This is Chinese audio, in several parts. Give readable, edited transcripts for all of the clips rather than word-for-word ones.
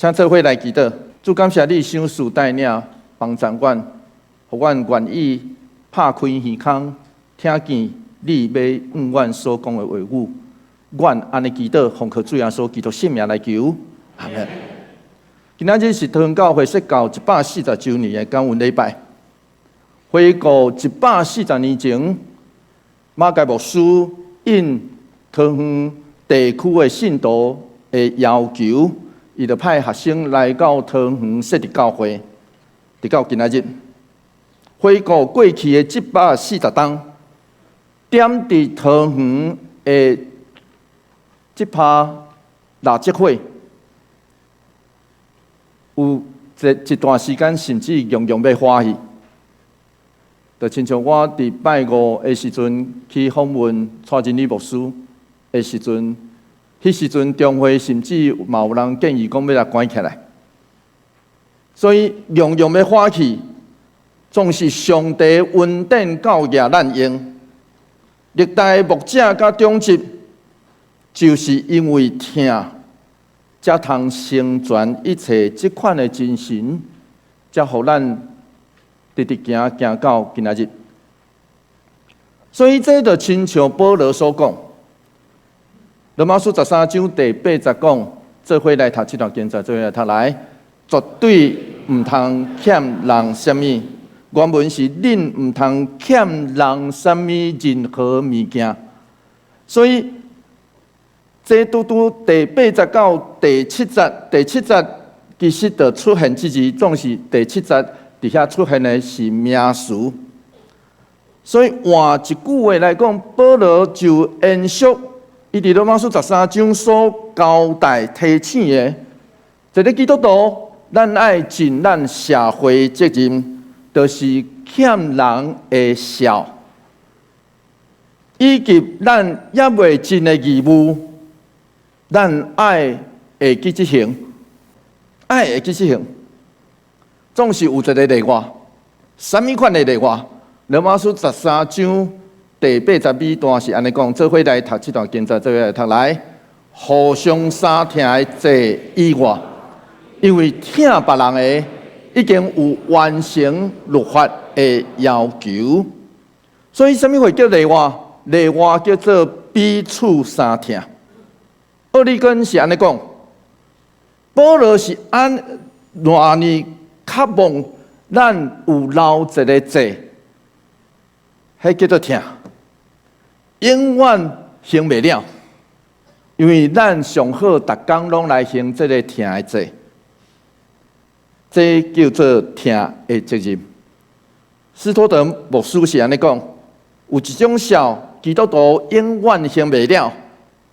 请做伙来祈祷。主感谢你赏赐带领帮助阮，互阮愿意拍开耳孔，听见你要向阮所讲的话语。阮安尼祈祷，奉靠主耶稣基督圣名来求，阿门。今仔日是堂教会设教140周年的感恩礼拜。回顾140年前，马介牧师应桃园地区的信徒的要求，伊就派学生来到桃园设立教会，直到今仔日。回顾过去的140冬，点伫桃园的这趴垃圾会，有一段时间甚至洋洋要欢喜。就亲像我伫拜五的时阵去访问蔡真理牧师的时阵，迄时阵中会甚至嘛有人建议讲要来关起来。所以洋洋要欢喜，总是上帝恩典教育咱用。历代牧者甲长执，就是因为听，才通成全一切即款的精神，才互咱直直行到今仔日。所以这就亲像保罗所讲，罗马书13章第80讲，做伙来读这段经节，做伙来读来，绝对毋通欠人什么。原文是恁毋通欠人什么任何物件。所以这拄拄第80到第7节，第7节其实就出现这字，总是第7节底下出现的是名词。所以换一句话来讲，保罗就延续伊伫罗马书13章所交代提醒的，一个基督徒，咱爱尽咱社会责任，就是欠人的孝，以及咱也未尽的义务，咱爱会去执行，爱会去执行。总是有一个例外，什么款的例外？罗马书13章第82段是安尼讲，做伙来读这段经节，做伙来读来，互相相听的这以外，因为听别人的已经有完成律法的要求，所以什么会叫例外？例外叫做彼此相听。奥利根是安尼讲，保罗是按偌尼渴望咱有留一个罪。迄叫做听，永远行袂了，因为咱上好逐工拢来行这个听的罪，这叫做听的责任。斯托德牧师是安尼讲，有一种孝，基督徒永远行袂了，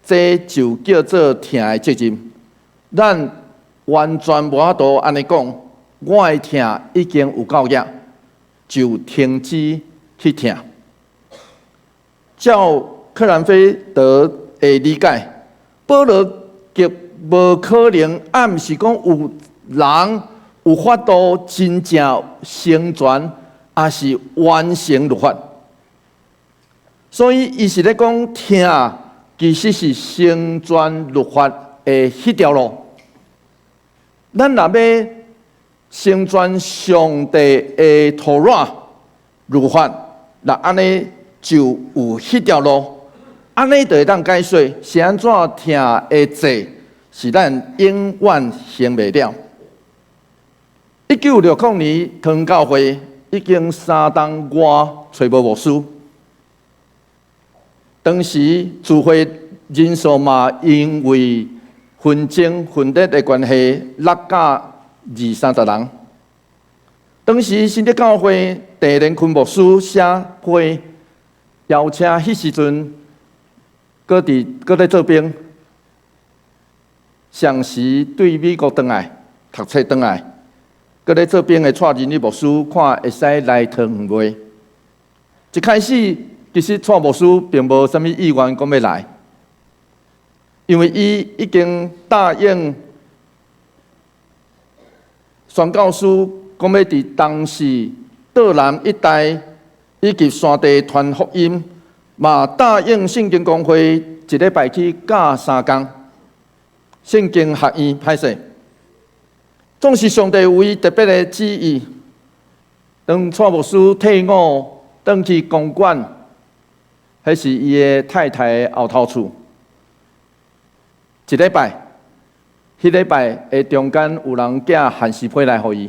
这就叫做听的责任。咱完全无法度安尼讲，我的听已经有够额，就停止去听。照克兰菲德的理解，保罗极无可能暗示讲有人有法度真正成全，也是完成律法。所以，伊是咧讲听，其实是成全律法的迄条路。咱若要成全上帝的托拉律法，那安尼就有迄条路，安尼就会当解说是安怎听的罪，是咱永远行袂了。1960年，堂教会已经3冬外找无牧师，当时聚会人数嘛，因为纷争分裂的关系，落甲20-30人。当时新的教会第连坤牧师写批。邀请迄时阵，搁咧做兵，上时对美国转来读册转来，搁咧做兵的蔡真理牧师看会使来桃园袂？一开始其实蔡牧师并无啥物意愿讲要来，因为伊已经答应宣教师讲要伫当时道南一带。以及山地传福音，嘛答应圣经公会一礼拜去教3工，圣经学院歹势，总是上帝有伊特别的旨意。当蔡牧师退伍，转去公馆，迄是伊的太太的后头厝。一礼拜，迄礼拜的中间有人寄限时批来互伊，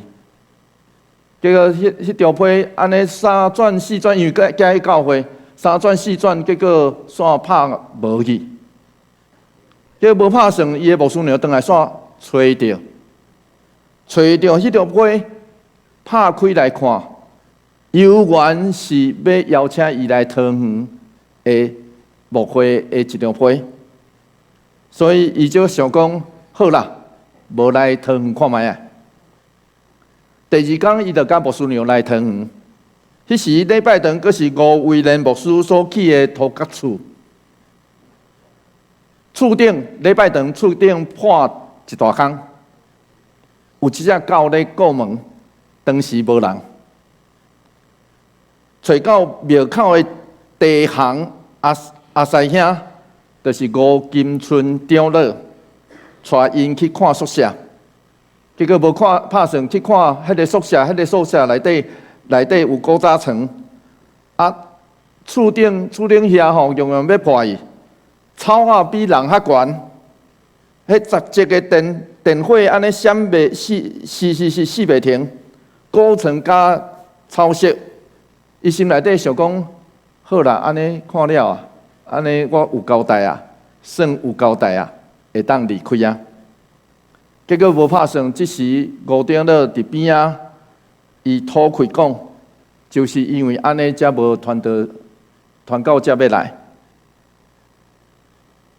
结果迄条批安尼三转四转，因为寄去教会，三转四转，结果线拍无去，结果无拍算，伊的牧师娘转来线找着，迄条批拍开来看，有缘是要邀请伊来桃园的牧会的一条批。所以，伊就想讲，好啦，无来桃园看卖啊。第二天，伊就甲牧师娘来桃园。迄时礼拜堂，阁是吴威廉牧师所起的土角厝。厝顶礼拜堂厝顶破一大坑，有一只狗咧过门，当时无人。找到庙口的地行阿师兄。就是吴金春长老带因去看宿舍，结果无看拍算去看迄个宿舍，内底有古早床，啊，厝顶遐吼，用要破伊，草啊比人较悬，迄十节个电火安尼闪袂死袂停，古床加草色，伊心内底想讲，好啦，安尼看了啊。安尼我有交代啊，算有交代啊，会当离开啊。结果无拍算，即时吴长老伫边啊，伊吐开讲，就是因为安尼才无传到才要来。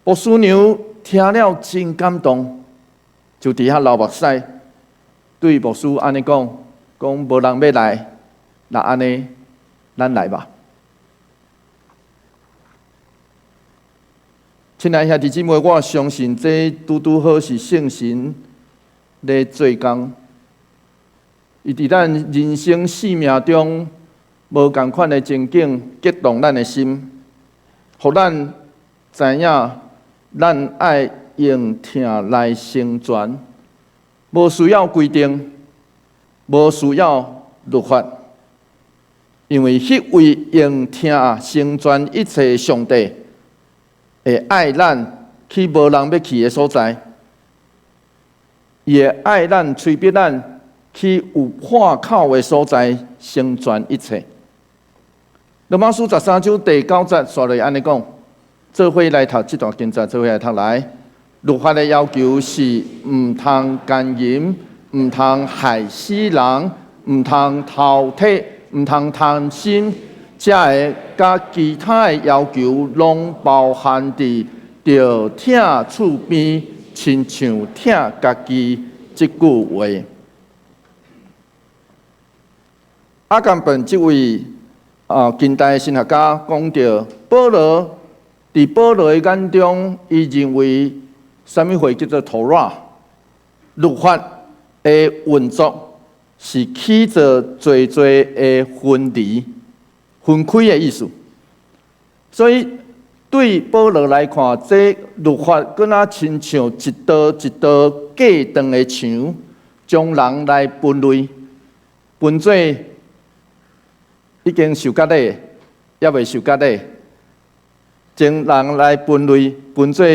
牧师娘听了真感动，就伫遐流目屎，对牧师安尼讲无人要来，那安尼咱来吧。亲爱兄弟姊妹，我相信这拄好是圣神咧做工，伊伫咱人生生命中无共款的情景，激动咱的心，互咱知影，咱爱用听来成全，无需要规定，无需要律法，因为迄位用听成全一切的上帝。会爱咱去无人要去的所在，也爱咱催逼咱去有破口的所在，成全一切。罗马书13章第9节说来安尼讲，做伙来读这段经节，做伙来读来。律法的要求是唔通奸淫，唔通害死人，唔通偷窃，唔通贪心。这个甲其他的要求，拢包含伫着疼厝边，亲像疼家己这句话。阿甘本这位近代神学家讲到，保罗伫保罗的眼中，伊认为什么会叫做托拉？律法的运作是起着最的分离。分开的意思，所以对保罗来看，这律法敢若亲像一道一道过长的墙，将人来分类，分做已经受割礼，也未受割礼，将人来分类，分做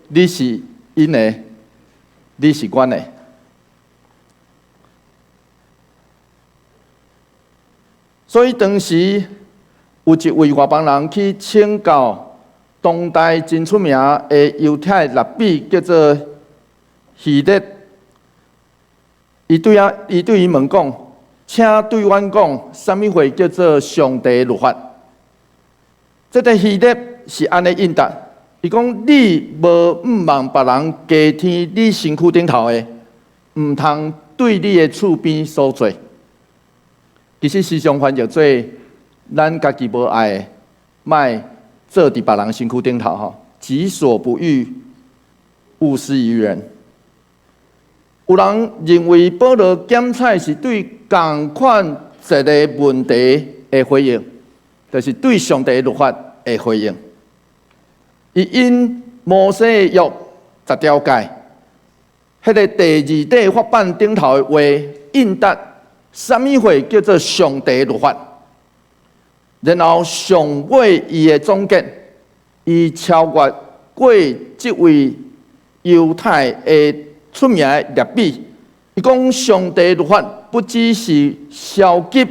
你是因的，你是阮的。所以当时。有一位外邦人去请教当代真出名的犹太律比，叫做希勒。伊对伊问讲，请对阮讲，什么会叫做上帝律法？这个希勒是安尼应答，伊讲你无毋望别人加添你身躯顶头的，毋通对你的厝边所做。其实时常翻译做。咱家己无爱的，莫做伫别人身躯顶头吼，己所不欲，勿施于人。有人认为保罗检采是对同款一个问题的回应，就是对上帝律法的回应。伊因摩西的约10条诫，迄个第二块法板顶头的话印达什么话叫做上帝律法，然后上尾伊的总结，伊超越过即位犹太的出名的列比，伊讲上帝律法不只是消极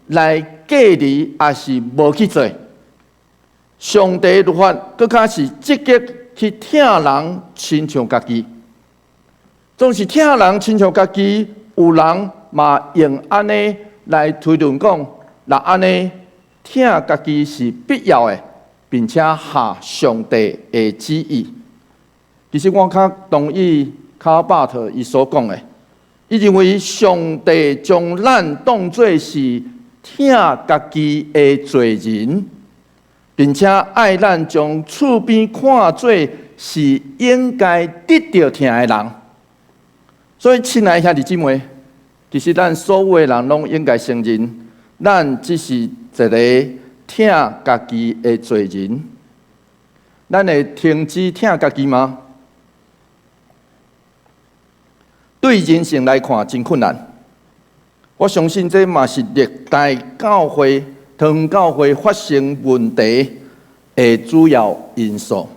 来隔离，也是无去做。上帝律法更加是积极去听人亲像家己，总是听人亲像家己，有人嘛用安尼来推论讲，那安尼听家己是必要的，并且下上帝的旨意。其实我较同意卡巴特伊所讲的，伊认为上帝将咱当作是听家己的罪人，并且爱咱将厝边看作是应该得到听的人。所以，亲爱兄弟姊妹，其实咱所有的人拢应该承认，咱只是一个听家己的罪人。咱会停止听家己吗？对人生来看真困难。我相信这嘛是历代教会、堂教会发生问题的主要因素。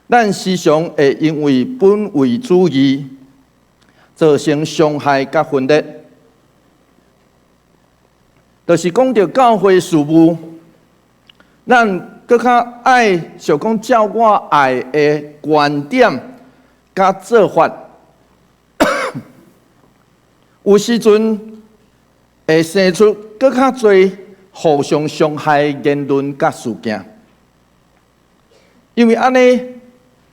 咱时常会因为本位主义造成伤害甲分裂，就是讲到教会事务，咱搁较爱想讲照我爱的观点甲做法。有时阵会生出更较侪互相伤害言论甲事件，因为安尼，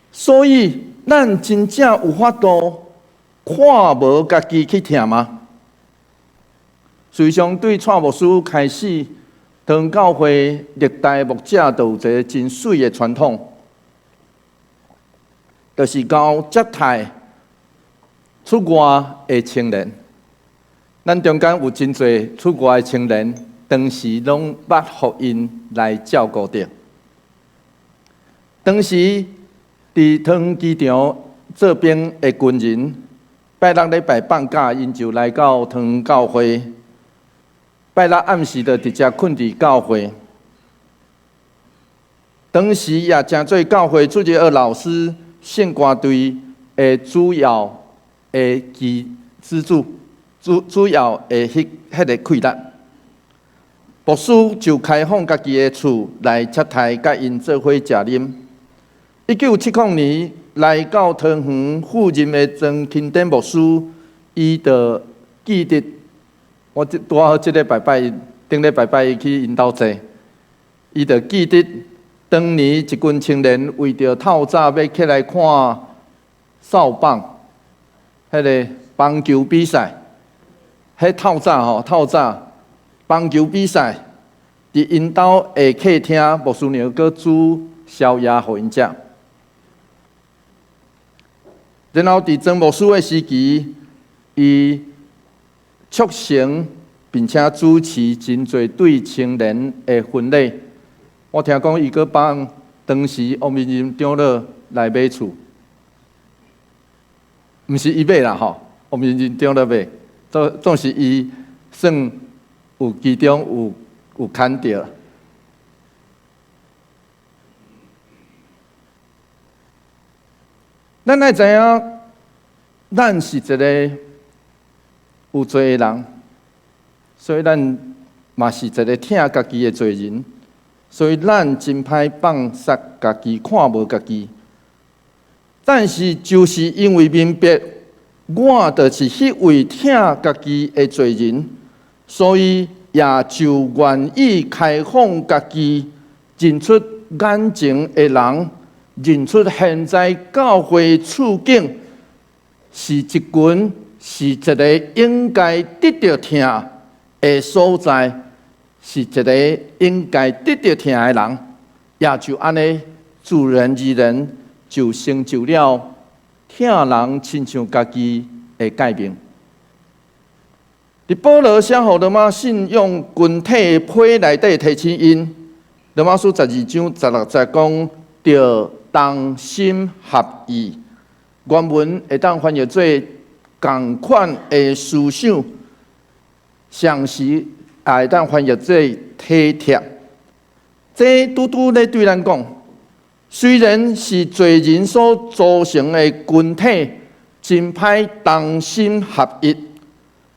所以咱真正有法度看无家己去听吗？实际上，对蔡牧师开始，堂教会历代牧者都有一个真水的传统，就是交接待出外的青年。咱中间有真侪出外的青年，当时拢捌福音来照顾着。当时伫汤机场这边的军人，拜六礼拜放假，因就来到汤教会。拜六暗时就直接困伫教会。当时也真做教会主日学老师、献歌队的主要的支柱。主要的迄个气力，牧师就开放家己的厝来接待，甲因做伙食啉。1970年来到桃园附任的庄钦典牧师，伊就记得我拄好即个顶礼拜伊去因兜坐，伊就记得当年一群青年为着透早要起来看扫棒，迄个棒球比赛。迄透早棒球比赛，伫因兜下客厅，牧师娘搁煮宵夜互因食。然后伫庄牧师的时期，伊促成并且主持真侪对青年的婚礼。我听讲伊搁帮当时王明仁长老来买厝，毋是伊买啦吼，王明仁长老买。总是伊算有其中有牵到。咱爱知影，咱是一个有罪的人，所以咱嘛是一个听家己的罪人，所以咱真歹放杀家己，看无家己。但是就是因为明白。我就是迄位听家己的罪人，所以也就愿意开放家己，认出眼前的人，认出现在教会处境是一群是一个应该得到听的所在，是一个应该得到听的人，也就安尼自然而然就成就了。听人亲像家己的改变。伫保罗写互罗马信用群体批内底提醒因，罗马书12章16节讲，着同心合意，原文会当翻译做共款的思想，常时也会当翻译做体贴。这拄拄咧对咱讲，虽然是罪人所组成的群体，真歹同心合一，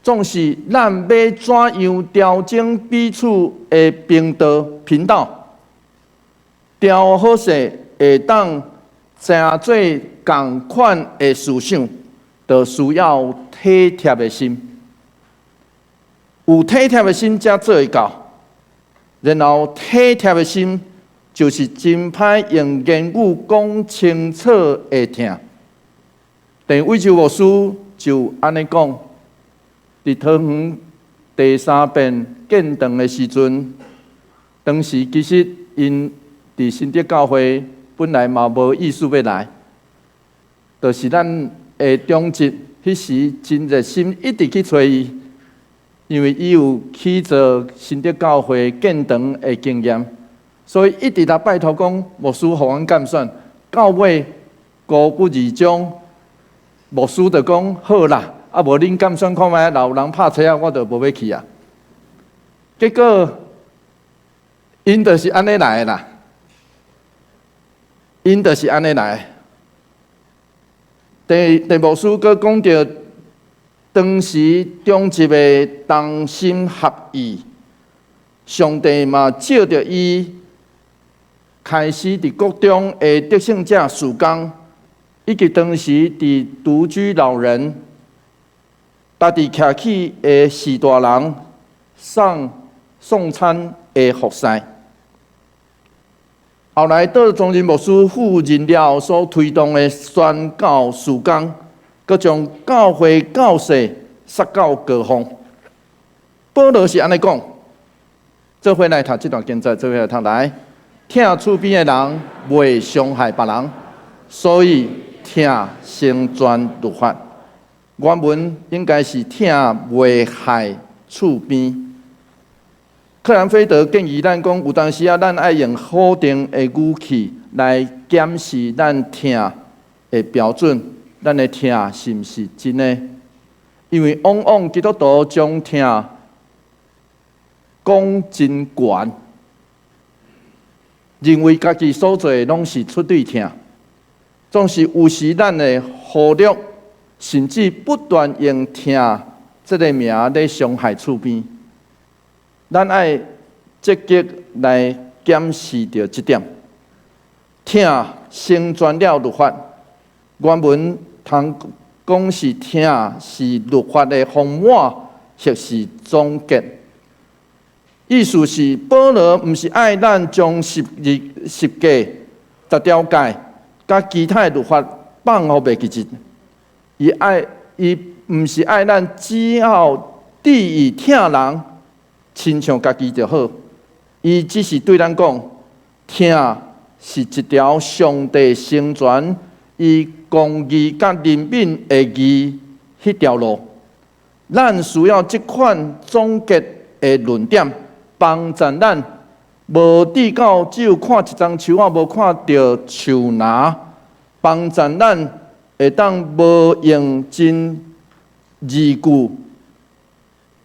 总是咱要怎样调整彼此的频道，调好势会当成做共款的思想，就需要体贴的心。有体贴的心才做会到。然后体贴的心，就是真歹用言语讲清楚的听。但魏州牧师就安尼讲，伫桃园第3遍建堂的时阵，当时其实因伫新德教会本来嘛无意思要来，就是咱的中职迄时真热心，一直去找伊。因为伊有去做新德教会建堂的经验，所以一直来拜托讲，牧师互阮监选。到尾高不二中，牧师就讲好啦，啊无恁监选看觅，若有人拍车啊，我就无要去啊。结果因就是安尼来的啦，因就是安尼来的。第牧师佫讲到。当时中职的同心合意，上帝嘛借着伊开始伫国中的得胜者事工，以及当时伫独居老人、家己徛起的士大人送餐的服侍。后来到中仁牧师赴任了所推动的宣教事工。佮将教会教势撒到各方。保罗是安尼讲，做伙来读这段经节，做伙来读来。疼厝边的人袂伤害别人，所以疼成全律法。原文应该是疼袂害厝边。克兰菲德建议咱讲，有当时啊，咱爱用否定的语气来检视咱疼的标准。咱的疼是毋是真的？因为往往基督徒将疼讲真悬，认为家己所做的拢是出对疼，总是有时咱的忽略，甚至不断用疼这个名来伤害厝边。咱爱积极来检视着这点，疼成全了律法。原文通讲是疼是律法的丰满，或是总结。意思是保罗毋是爱咱将十诫、10条诫，甲其他的律法放互袂记伊毋是爱咱只要第一疼人，亲像家己就好。伊只是对咱讲，疼是一条上帝成全伊公义甲怜悯的义迄条路，咱需要这款总结的论点，帮助咱无至到只有看一丛树仔，无看到树芽，帮助咱会当无用真字句、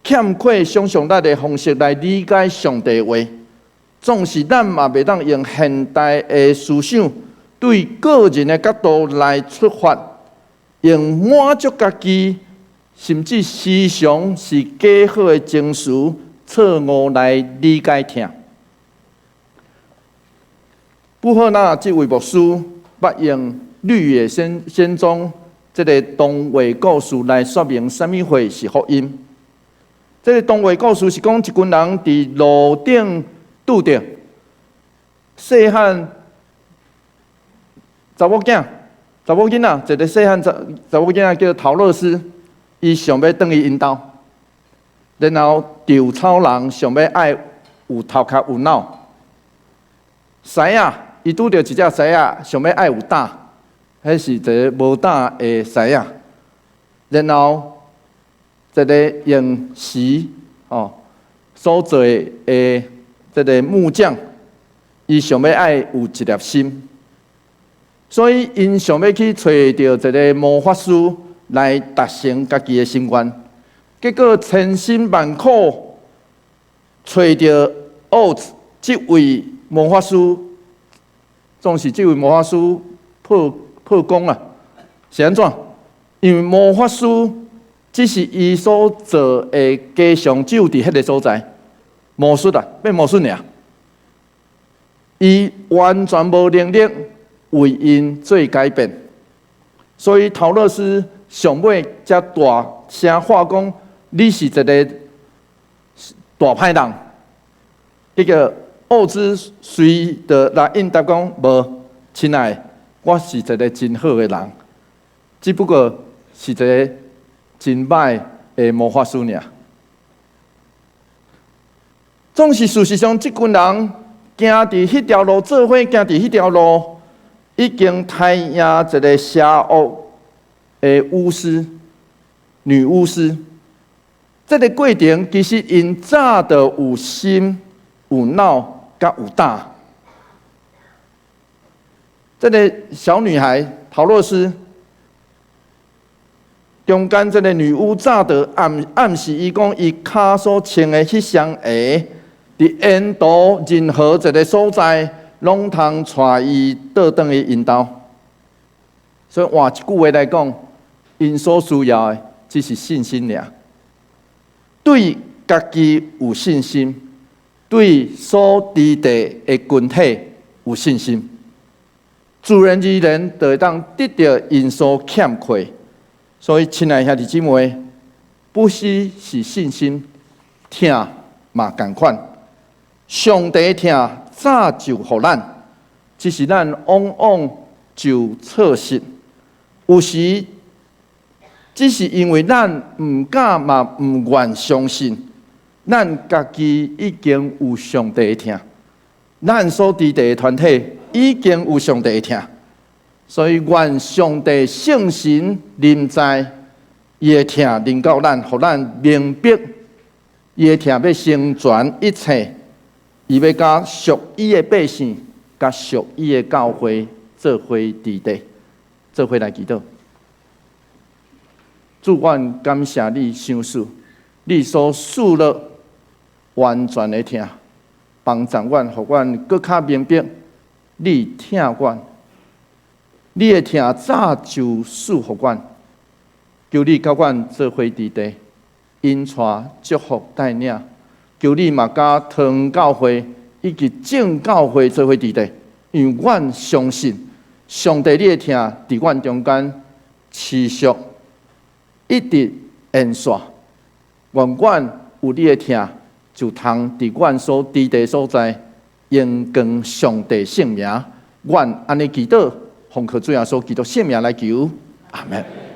欠缺想象力的方式来理解上帝的话。总是咱嘛袂当用现代的思想，对个人的角度来出发，用满足家己，甚至时常是假好的情绪、错误来理解听。不好，那这位牧师捌用绿野仙踪这个童话故事来说明什么会是福音。这个童话故事是讲一群人伫路顶拄着细汉查某囝仔，一个细汉查某囝仔叫陶乐斯，伊想要转去因兜，然后稻草人想要爱有头壳有脑，狮仔伊拄着一只狮仔，想要爱有胆，迄是一个无胆的狮仔，然后一个用石所做的这个木匠，伊想要爱有一粒心。所以因想要去找到一个魔法师来达成家己的心愿，结果千辛万苦找到奥兹这位魔法师，总是这位魔法师破功了，是安怎？因为魔法师只是伊所做的家常只有伫迄个所在，魔术啊，变魔术尔。伊完全无能力为因做改变，所以陶乐斯上尾才大声话讲：“你是一个大歹人。”这个奥兹随着来应答讲：“无，亲爱的，我是一个真好的人，只不过是一个真歹的魔法师尔。”总是事实上，这群人行伫迄条路，做伙行伫迄条路，已经太赢一个邪恶的巫师、女巫师。这个过程其实因早就有心、有脑、甲有胆。这个小女孩陶洛斯，中间这个女巫早就暗示伊讲，伊骹所穿的迄双鞋，伫沿途任何一个所在，拢通带伊倒转去因兜。所以换一句话来讲，因所需要的只是信心尔。对家己有信心，对所伫地的群体有信心，自然而然就会当得到因所欠缺。所以，亲爱兄弟姊妹，不只是信心，听嘛同款。上帝听早就互咱，只是咱往往就错失。有时只是因为咱唔敢嘛唔愿相信，咱家己已经有上帝听，咱所伫地的团体已经有上帝听，所以愿上帝圣神临在，伊的听临到咱，互咱明白，伊的听要成全一切，伊要甲属伊的百姓，甲属伊的教会做伙伫地，做伙来祈祷。主，愿感谢你赏赐，你所赐了完全的听，帮助阮，互阮更较明白你听阮，你的听早就赐互阮，求你甲阮做伙伫地，因带祝福带领，求你嘛甲堂教会以及正教会做伙伫地，因为阮相信上帝你的听伫阮中间持续。一直延续，愿阮有你的听，就通伫阮所伫地所在，荣光上帝圣名。愿安尼祈祷，奉靠主耶稣基督圣名来求，阿门。